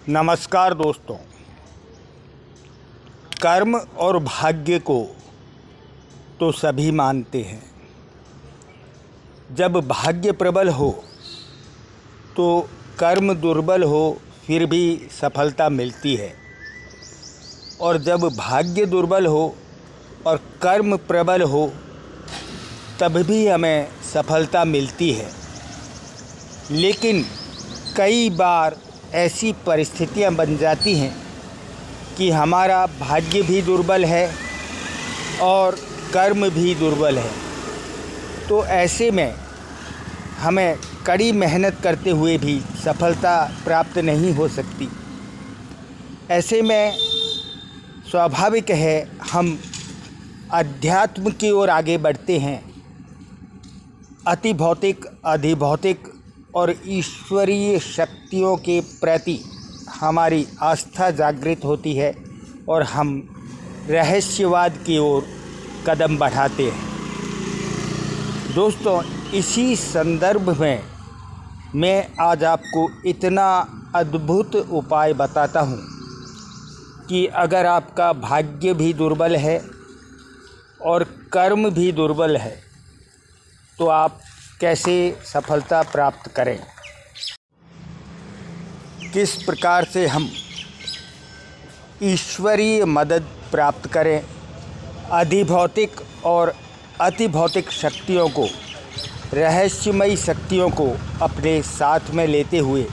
नमस्कार दोस्तों। कर्म और भाग्य को तो सभी मानते हैं। जब भाग्य प्रबल हो तो कर्म दुर्बल हो फिर भी सफलता मिलती है, और जब भाग्य दुर्बल हो और कर्म प्रबल हो तब भी हमें सफलता मिलती है। लेकिन कई बार ऐसी परिस्थितियां बन जाती हैं कि हमारा भाग्य भी दुर्बल है और कर्म भी दुर्बल है, तो ऐसे में हमें कड़ी मेहनत करते हुए भी सफलता प्राप्त नहीं हो सकती। ऐसे में स्वाभाविक है हम अध्यात्म की ओर आगे बढ़ते हैं। अति भौतिक, अधिभौतिक और ईश्वरीय शक्तियों के प्रति हमारी आस्था जागृत होती है और हम रहस्यवाद की ओर कदम बढ़ाते हैं। दोस्तों, इसी संदर्भ में मैं आज आपको इतना अद्भुत उपाय बताता हूँ कि अगर आपका भाग्य भी दुर्बल है और कर्म भी दुर्बल है तो आप कैसे सफलता प्राप्त करें, किस प्रकार से हम ईश्वरीय मदद प्राप्त करें, अधिभौतिक और अतिभौतिक शक्तियों को, रहस्यमयी शक्तियों को अपने साथ में लेते हुए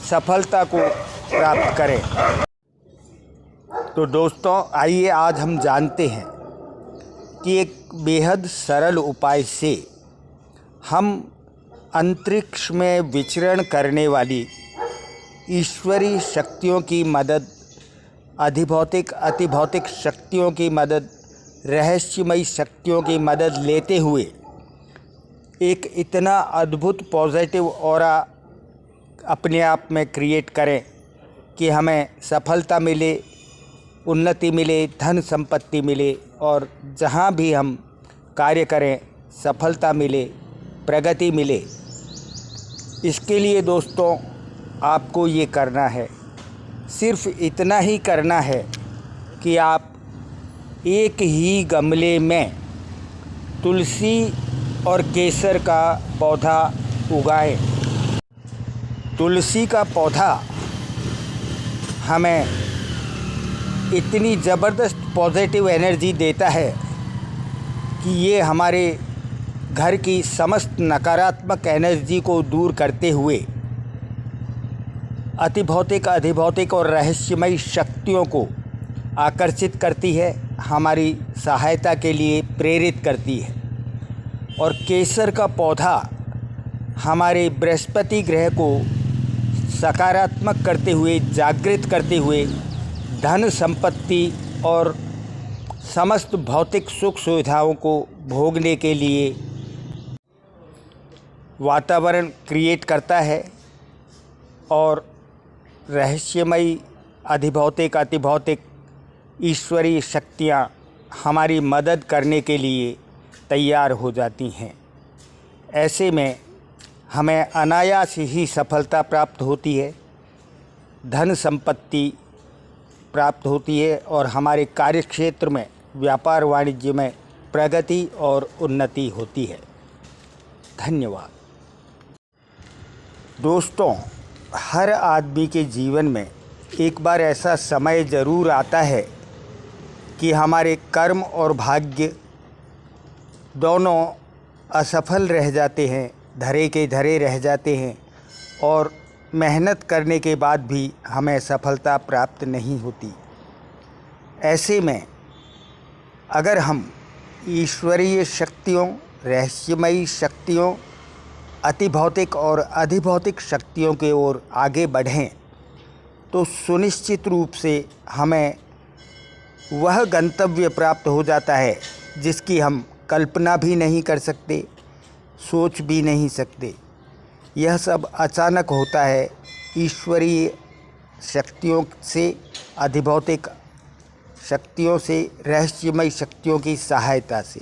सफलता को प्राप्त करें। तो दोस्तों, आइए आज हम जानते हैं कि एक बेहद सरल उपाय से हम अंतरिक्ष में विचरण करने वाली ईश्वरीय शक्तियों की मदद, अधिभौतिक अतिभौतिक शक्तियों की मदद, रहस्यमयी शक्तियों की मदद लेते हुए एक इतना अद्भुत पॉजिटिव ऑरा अपने आप में क्रिएट करें कि हमें सफलता मिले, उन्नति मिले, धन संपत्ति मिले और जहाँ भी हम कार्य करें सफलता मिले, प्रगति मिले। इसके लिए दोस्तों आपको ये करना है, सिर्फ इतना ही करना है कि आप एक ही गमले में तुलसी और केसर का पौधा उगाएं। तुलसी का पौधा हमें इतनी ज़बरदस्त पॉजिटिव एनर्जी देता है कि ये हमारे घर की समस्त नकारात्मक एनर्जी को दूर करते हुए अतिभौतिक, अधिभौतिक और रहस्यमयी शक्तियों को आकर्षित करती है, हमारी सहायता के लिए प्रेरित करती है। और केसर का पौधा हमारे बृहस्पति ग्रह को सकारात्मक करते हुए, जागृत करते हुए धन संपत्ति और समस्त भौतिक सुख सुविधाओं को भोगने के लिए वातावरण क्रिएट करता है। और रहस्यमयी, अधिभौतिक, अतिभौतिक, ईश्वरीय शक्तियाँ हमारी मदद करने के लिए तैयार हो जाती हैं। ऐसे में हमें अनायास ही सफलता प्राप्त होती है, धन संपत्ति प्राप्त होती है और हमारे कार्यक्षेत्र में, व्यापार वाणिज्य में प्रगति और उन्नति होती है। धन्यवाद। दोस्तों, हर आदमी के जीवन में एक बार ऐसा समय ज़रूर आता है कि हमारे कर्म और भाग्य दोनों असफल रह जाते हैं, धरे के धरे रह जाते हैं और मेहनत करने के बाद भी हमें सफलता प्राप्त नहीं होती। ऐसे में अगर हम ईश्वरीय शक्तियों, रहस्यमयी शक्तियों, अतिभौतिक और अधिभौतिक शक्तियों की ओर आगे बढ़ें तो सुनिश्चित रूप से हमें वह गंतव्य प्राप्त हो जाता है जिसकी हम कल्पना भी नहीं कर सकते, सोच भी नहीं सकते। यह सब अचानक होता है ईश्वरीय शक्तियों से, अधिभौतिक शक्तियों से, रहस्यमयी शक्तियों की सहायता से।